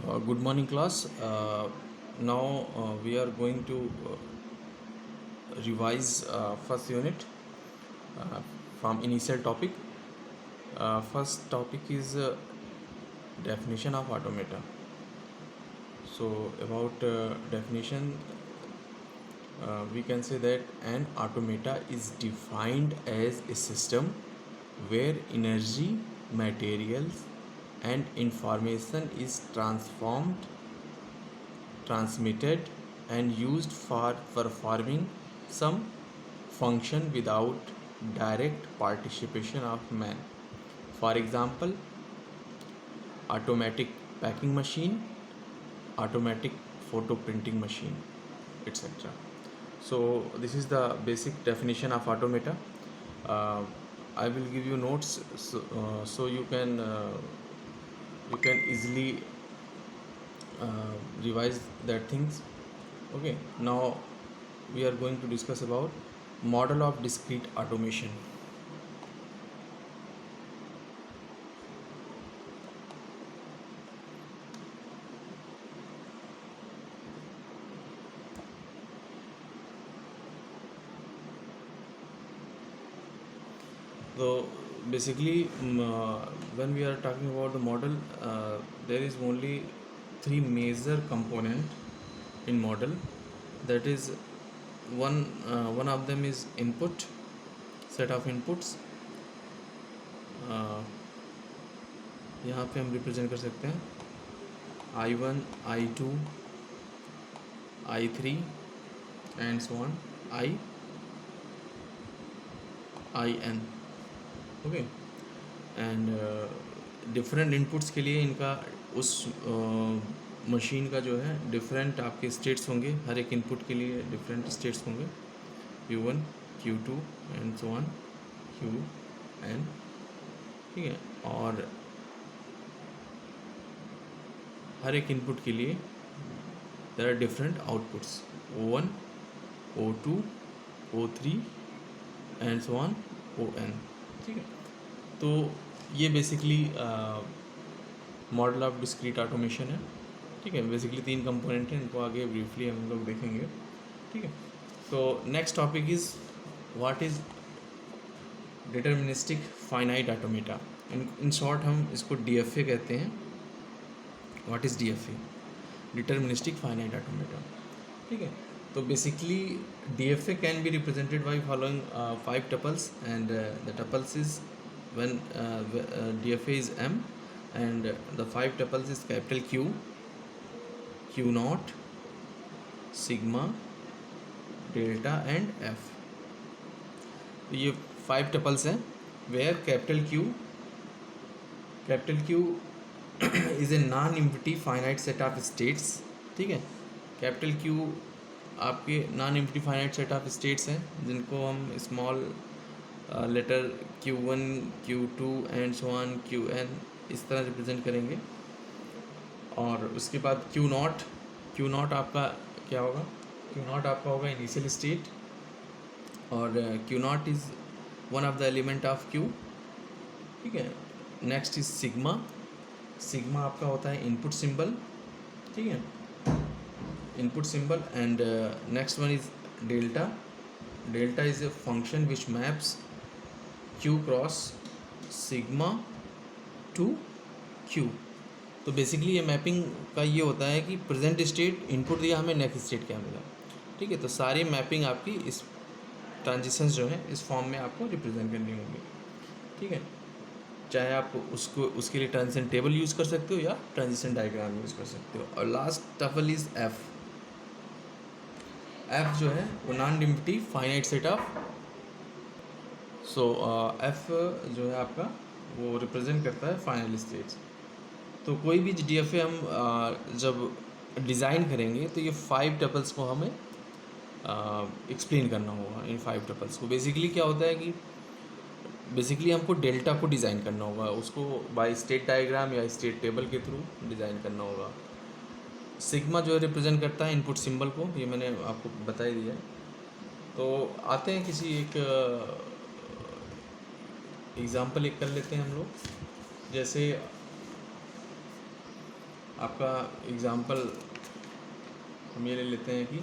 Good morning, class. Now we are going to revise first unit uh, from initial topic. First topic is definition of automata. So about definition, we can say that an automata is defined as a system where energy, materials, and information is transmitted and used for performing some function without direct participation of man. For example, automatic packing machine, automatic photo printing machine, etc. So this is the basic definition of automata. uh, I will give you notes, so you can easily revise that things. Okay, now we are going to discuss about model of discrete automation. So basically, when we are talking about the model, there is only three major component in model. That is one of them is input, set of inputs. uh, यहाँ पे हम represent कर सकते हैं I1, I2, I3 and so on, IN. Okay, and different inputs के लिए इनका उस मशीन का जो है डिफरेंट आपके स्टेट्स होंगे. हर एक इनपुट के लिए डिफरेंट स्टेट्स होंगे, Q1, Q2 and so on, QN. ठीक है, और हर एक इनपुट के लिए there are different outputs, O1, O2, O3 and so on, ON. ठीक है, तो ये basically model of discrete automation है. ठीक है, बेसिकली तीन कंपोनेंट हैं, इनको आगे ब्रीफली हम लोग देखेंगे. ठीक है, तो next topic is what is deterministic finite automata. In short हम इसको DFA कहते हैं. What is DFA? Deterministic finite automata. ठीक है, तो basically DFA can be represented by following 5 tuples and the tuples is when DFA is M and the 5 tuples is capital Q, Q naught, sigma, delta and F. तो ये 5 tuples हैं where capital Q is a non-empty finite set of states. ठीक है, capital Q आपके non empty finite set of states हैं जिनको हम small letter Q1, Q2 and so on, QN इस तरह रिप्रेजेंट करेंगे. और उसके बाद Q नॉट आपका क्या होगा? Q नॉट आपका होगा इनिशियल स्टेट, और Q not is one of the element of Q. ठीक है, नेक्स्ट इज सिग्मा आपका होता है इनपुट सिंबल. ठीक है, input symbol. And next one is delta is a function which maps Q cross sigma two Q. तो basically ये mapping का ये होता है कि प्रेजेंट स्टेट इनपुट दिया, हमें नेक्स्ट स्टेट क्या मिला. ठीक है, तो सारी मैपिंग आपकी इस ट्रांजिशंस जो है इस फॉर्म में आपको रिप्रेजेंट करनी होंगी. ठीक है, चाहे आप उसके लिए ट्रांजिशन टेबल यूज़ कर सकते हो या ट्रांजिशन डायग्राम यूज़ कर सकते हो. और लास्ट टपल इज F जो है वो non empty finite set of. So F जो है आपका वो रिप्रेजेंट करता है फाइनल स्टेट्स. तो कोई भी DFA हम जब डिज़ाइन करेंगे तो ये 5 टपल्स को हमें एक्सप्लेन करना होगा. इन 5 टपल्स को बेसिकली क्या होता है कि बेसिकली हमको डेल्टा को डिज़ाइन करना होगा, उसको बाय स्टेट डायग्राम या स्टेट टेबल के थ्रू डिज़ाइन करना होगा. सिग्मा जो है रिप्रेजेंट करता है इनपुट सिंबल को, ये मैंने आपको बता ही दिया. तो आते हैं किसी एक एग्ज़ाम्पल एक कर लेते हैं हम लोग. जैसे आपका एग्जांपल हम ये ले लेते हैं कि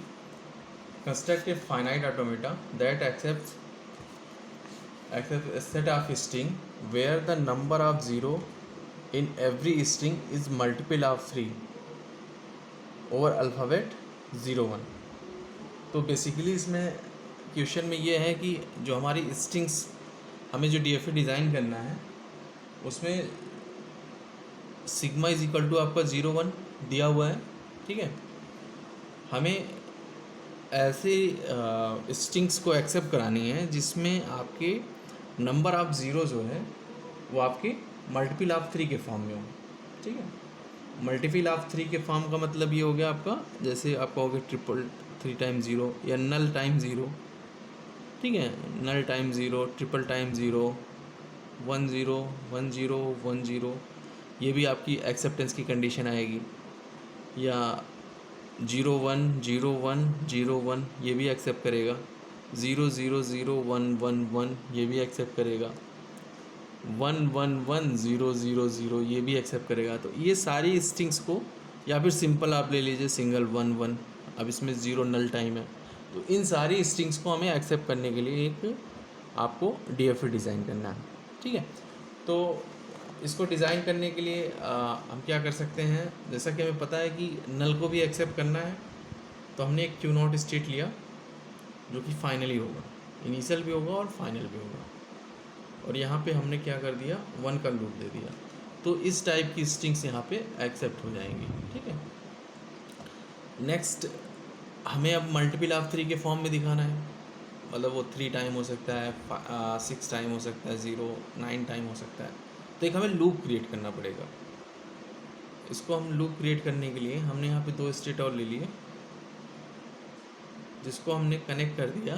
construct a finite automata that accept a set of string where the number of zero in every string is multiple of 3 over alphabet 0 1। तो बेसिकली इसमें क्वेश्चन में ये है कि जो हमारी स्ट्रिंग्स हमें जो DFA डिज़ाइन करना है उसमें सिग्मा इज इक्वल टू आपका 0 1 दिया हुआ है, ठीक है। हमें ऐसे स्ट्रिंग्स को एक्सेप्ट करानी है जिसमें आपके नंबर ऑफ ज़ीरो जो है वो आपके मल्टीपल ऑफ 3 के फॉर्म में हो, ठीक है। मल्टीपल ऑफ 3 के फॉर्म का मतलब ये हो गया आपका, जैसे आपका हो गया 3 या नल टाइम ज़ीरो, ठीक है। Null time zero, triple time zero, 1 0 1 0 1 0, ये भी आपकी एक्सेप्टेंस की कंडीशन आएगी। या 0 1 0 1 0 1, ये भी एक्सेप्ट करेगा। 0 0 0 1 1 1, ये भी एक्सेप्ट करेगा। 1 1 1 0 0 0, ये भी एक्सेप्ट करेगा। तो ये सारी स्ट्रिंग्स को, या फिर सिंपल आप ले लीजिए सिंगल 1 1, अब इसमें 0 नल टाइम है। तो इन सारी स्ट्रिंग्स को हमें एक्सेप्ट करने के लिए एक आपको DFA डिज़ाइन करना है, ठीक है। तो इसको डिज़ाइन करने के लिए हम क्या कर सकते हैं, जैसा कि हमें पता है कि नल को भी एक्सेप्ट करना है, तो हमने एक क्यू नॉट स्टेट लिया जो कि फाइनली होगा, इनिशियल भी होगा और फाइनल भी होगा, और यहाँ पे हमने क्या कर दिया, 1 का लूप दे दिया। तो इस टाइप की स्ट्रिंग्स यहाँ पे एक्सेप्ट हो जाएंगी, ठीक है। नेक्स्ट हमें अब मल्टीपल ऑफ 3 के फॉर्म में दिखाना है, मतलब वो 3 टाइम हो सकता है, 6 टाइम हो सकता है, 0 9 टाइम हो सकता है। तो एक हमें लूप क्रिएट करना पड़ेगा। इसको हम लूप क्रिएट करने के लिए हमने यहाँ पे 2 स्टेट और ले लिए, जिसको हमने कनेक्ट कर दिया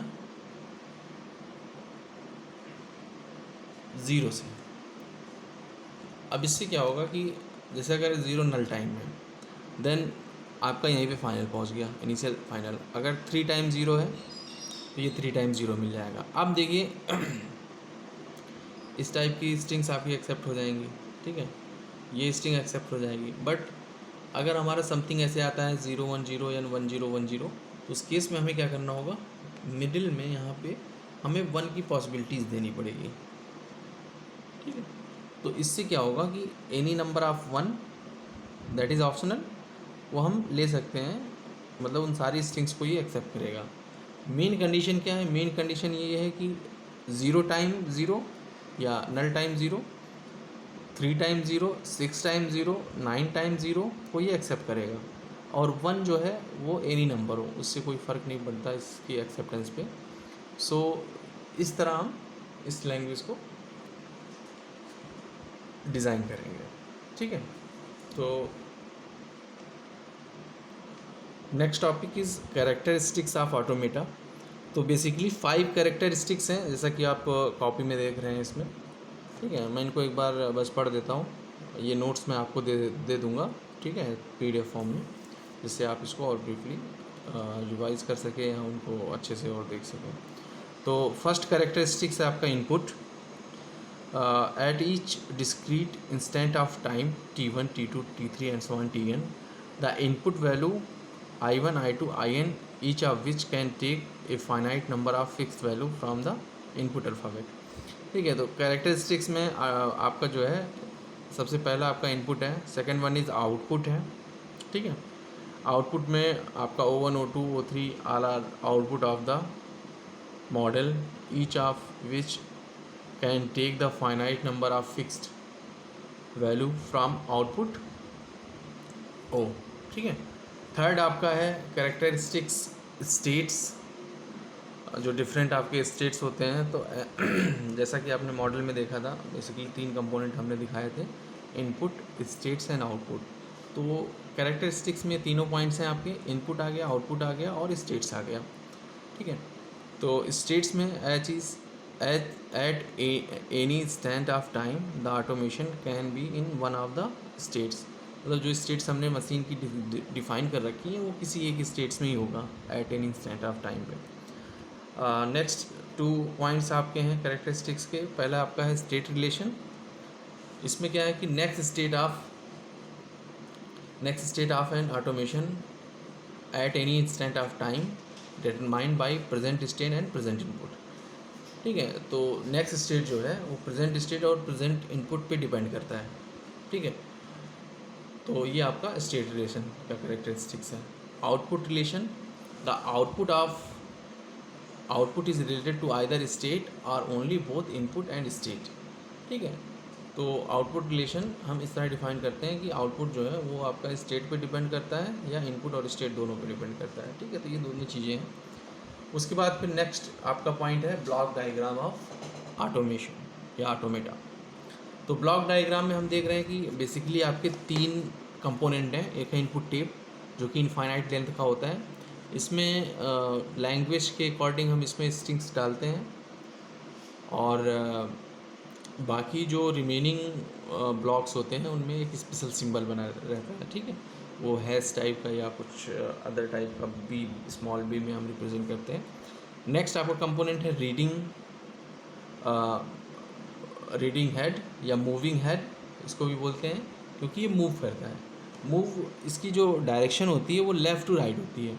0 से। अब इससे क्या होगा कि जैसे अगर 0 नल टाइम है, देन आपका यहीं पे फाइनल पहुँच गया, इनिशियल फाइनल। अगर 3 टाइम 0 है तो ये 3 टाइम 0 मिल जाएगा। अब देखिए इस टाइप की स्ट्रिंग्स आपकी एक्सेप्ट हो जाएंगी, ठीक है, ये स्ट्रिंग एक्सेप्ट हो जाएगी। बट अगर हमारा समथिंग ऐसे आता है 0 1 0 या 1 0 1 0, तो उस केस में हमें क्या करना होगा, मिडिल में यहाँ पे हमें 1 की पॉसिबिलिटीज़ देनी पड़ेगी, ठीक है। तो इससे क्या होगा कि any number of 1 that is optional, वो हम ले सकते हैं, मतलब उन सारी स्ट्रिंग्स को ये एक्सेप्ट करेगा। मेन कंडीशन क्या है, मेन कंडीशन ये है कि 0 टाइम 0 या नल टाइम 0, 3 टाइम 0, 6 टाइम 0, 9 टाइम 0 को ये एक्सेप्ट करेगा, और 1 जो है वो एनी नंबर हो, उससे कोई फ़र्क नहीं पड़ता इसकी एक्सेप्टेंस पे। सो इस तरह हम इस लैंग्वेज को डिज़ाइन करेंगे, ठीक है। तो next topic is characteristics of automata. तो बेसिकली 5 कैरेक्टरिस्टिक्स हैं, जैसा कि आप कॉपी में देख रहे हैं इसमें, ठीक है। मैं इनको एक बार बस पढ़ देता हूँ, ये नोट्स मैं आपको दे दूँगा, ठीक है, PDF फॉर्म में, जिससे आप इसको और ब्रीफली रिवाइज कर सकें या उनको अच्छे से और देख सकें। तो फर्स्ट कैरेक्टरिस्टिक्स है आपका input. At each discrete instant of time T1 T2 T3 and so on Tn, the input value I1 I2 In, each of which can take a finite number of fixed value from the input alphabet, ठीक है। तो characteristics में आपका जो है सबसे पहला आपका इनपुट है, सेकंड वन इज़ आउटपुट है, ठीक है। आउटपुट में आपका O1 O2 O3 all are output of the model, each of which can take the finite number of fixed value from output O, ठीक है। थर्ड आपका है कैरेक्टरिस्टिक्स स्टेट्स, जो डिफरेंट आपके स्टेट्स होते हैं। तो जैसा कि आपने मॉडल में देखा था, बेसिकली 3 कंपोनेंट हमने दिखाए थे, इनपुट, स्टेट्स एंड आउटपुट। तो कैरेक्टरिस्टिक्स में तीनों पॉइंट्स हैं आपके, इनपुट आ गया, आउटपुट आ गया और स्टेट्स आ गया, ठीक है। तो स्टेट्स में eight any instant of time the automation can be in one of the states, मतलब जो स्टेट्स हमने मशीन की डिफाइन कर रखी है वो किसी एक स्टेट्स में ही होगा eight any instant of time पे। नेक्स्ट 2 पॉइंट्स आपके हैं कैरेक्टरिस्टिक्स के। पहला आपका है स्टेट रिलेशन। इसमें क्या है कि next state of next state of an automation at any instant of time determined by present state and present input. ठीक है, तो नेक्स्ट स्टेट जो है वो प्रेजेंट स्टेट और प्रेजेंट इनपुट पे डिपेंड करता है। ठीक है, तो ये आपका स्टेट रिलेशन का करेक्टरिस्टिक्स है। Output relation, the output is related to either state और only both input and state. ठीक है, तो आउटपुट रिलेशन हम इस तरह डिफाइन करते हैं कि आउटपुट जो है वो आपका स्टेट पे डिपेंड करता है या इनपुट और स्टेट दोनों पे डिपेंड करता है। ठीक है, तो ये दोनों चीज़ें हैं। उसके बाद फिर नेक्स्ट आपका पॉइंट है ब्लॉक डायग्राम ऑफ ऑटोमेशन या ऑटोमेटा। तो ब्लॉक डायग्राम में हम देख रहे हैं कि बेसिकली आपके 3 कंपोनेंट हैं। एक है इनपुट टेप जो कि इनफाइनाइट लेंथ का होता है। इसमें लैंग्वेज के अकॉर्डिंग हम इसमें स्ट्रिंग्स डालते हैं और बाकी जो रिमेनिंग ब्लॉक्स होते हैं उनमें एक स्पेशल सिंबल बना रहता है। ठीक है, वो हैश टाइप का या कुछ अदर टाइप का बी, स्मॉल बी में हम रिप्रेजेंट करते हैं। नेक्स्ट आपका कंपोनेंट है रीडिंग हेड या मूविंग हेड, इसको भी बोलते हैं क्योंकि ये मूव करता है। मूव, इसकी जो डायरेक्शन होती है वो लेफ़्ट टू राइट होती है।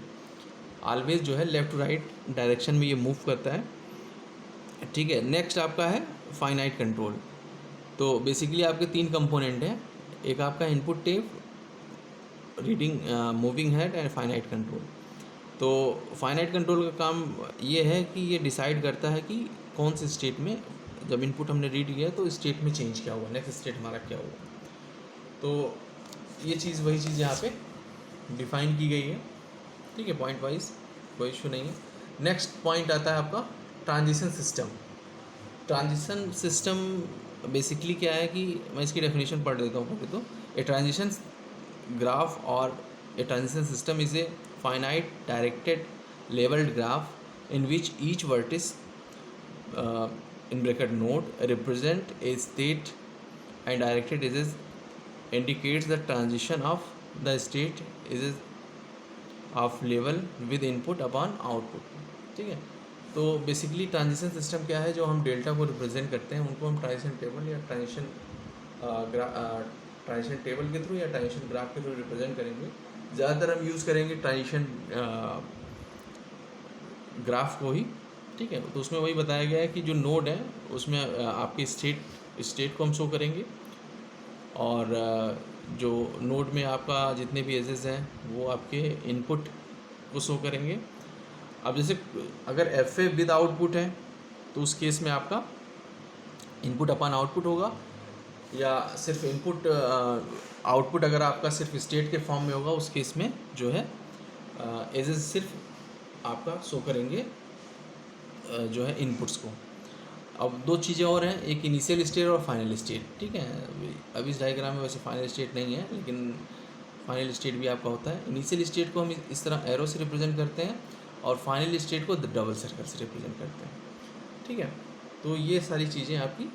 ऑलवेज जो है लेफ़्ट टू राइट डायरेक्शन में ये मूव करता है। ठीक है, नेक्स्ट आपका है फाइनाइट कंट्रोल। तो बेसिकली आपके 3 कंपोनेंट हैं। एक आपका input tape, reading, moving head and finite control. तो फाइनाइट कंट्रोल का काम ये है कि ये डिसाइड करता है कि कौन से स्टेट में जब इनपुट हमने रीड किया तो स्टेट में चेंज क्या हुआ, नेक्स्ट स्टेट हमारा क्या हुआ। तो ये चीज़ वही चीज़ यहाँ पे डिफाइन की गई है। ठीक है, पॉइंट वाइज कोई इशू नहीं है। नेक्स्ट पॉइंट आता है आपका transition system. Transition system basically क्या है कि मैं इसकी डेफिनेशन पढ़ देता हूँ पहले तो। ए ट्रांजिशन ग्राफ और a transition system is a finite directed labelled graph in which each vertex in bracket node represent a state and directed edges indicates the transition of the state is of level with input upon output। ठीक है, तो basically transition system क्या है, जो हम delta को represent करते हैं उनको हम ट्रांजिशन टेबल या ट्रांजिशन टेबल के थ्रू या ट्रांजिशन ग्राफ के थ्रू रिप्रेजेंट करेंगे। ज़्यादातर हम यूज़ करेंगे ट्रांजिशन ग्राफ को ही। ठीक है, तो उसमें वही बताया गया है कि जो नोड है उसमें आपके स्टेट को हम शो करेंगे और जो नोड में आपका जितने भी एजेस हैं वो आपके इनपुट को शो करेंगे। अब जैसे अगर एफ ए विद आउटपुट है तो उस केस में आपका इनपुट अपन आउटपुट होगा, या सिर्फ इनपुट आउटपुट अगर आपका सिर्फ स्टेट के फॉर्म में होगा उस केस में जो है एजेस सिर्फ आपका शो करेंगे जो है इनपुट्स को। अब 2 चीज़ें और हैं, एक इनिशियल स्टेट और फाइनल स्टेट। ठीक है, अभी इस डायग्राम में वैसे फाइनल स्टेट नहीं है लेकिन फाइनल स्टेट भी आपका होता है। इनिशियल स्टेट को हम इस तरह एरो से रिप्रेजेंट करते हैं और फाइनल स्टेट को डबल सर्कल से रिप्रेजेंट करते हैं। ठीक है, तो ये सारी चीज़ें आपकी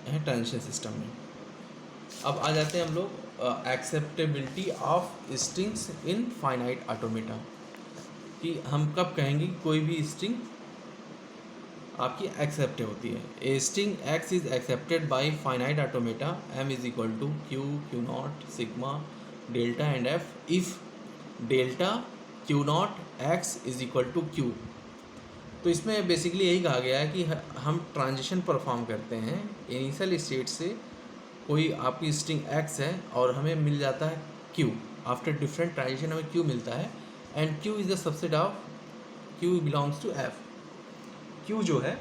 हैं ट्रांजिशन सिस्टम में। अब आ जाते हैं हम लोग acceptability of strings in finite automata, कि हम कब कहेंगे कोई भी स्ट्रिंग आपकी एक्सेप्ट होती है। A string x is accepted by finite automata M is equal to Q, Q naught, sigma, delta and F if delta Q naught x is equal to Q. तो इसमें बेसिकली यही कहा गया है कि हम ट्रांजिशन परफॉर्म करते हैं इनिशियल स्टेट से, कोई आपकी स्ट्रिंग एक्स है और हमें मिल जाता है क्यू, आफ्टर डिफरेंट ट्रांजिशन हमें क्यू मिलता है and Q is the subset of Q belongs to F. Q जो है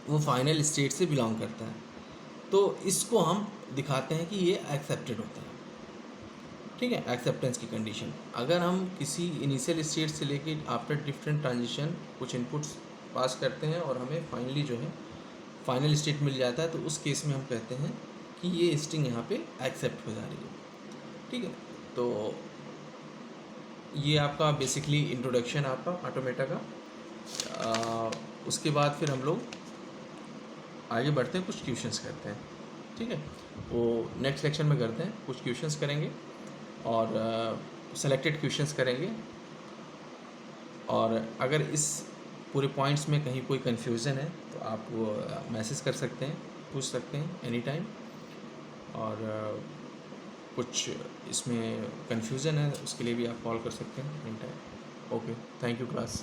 वो फाइनल स्टेट से बिलोंग करता है, तो इसको हम दिखाते हैं कि ये एक्सेप्टेड होता है। ठीक है, एक्सेप्टेंस की कंडीशन, अगर हम किसी इनिशियल स्टेट से लेके आफ्टर डिफरेंट ट्रांजिशन कुछ इनपुट्स पास करते हैं और हमें फाइनली जो है फाइनल स्टेट मिल जाता है, तो उस केस में हम कहते हैं कि ये स्ट्रिंग यहाँ पे एक्सेप्ट हो जा रही है। ठीक है, तो ये आपका बेसिकली इंट्रोडक्शन आपका ऑटोमेटा का। उसके बाद फिर हम लोग आगे बढ़ते हैं, कुछ क्वेश्चंस करते हैं। ठीक है, वो नेक्स्ट लेक्चर में करते हैं, कुछ क्वेश्चंस करेंगे और सेलेक्टेड क्वेश्चंस करेंगे। और अगर इस पूरे पॉइंट्स में कहीं कोई कन्फ्यूज़न है तो आप वो मैसेज कर सकते हैं, पूछ सकते हैं एनी टाइम। और कुछ इसमें कन्फ्यूज़न है उसके लिए भी आप कॉल कर सकते हैं any time. Okay, thank you class.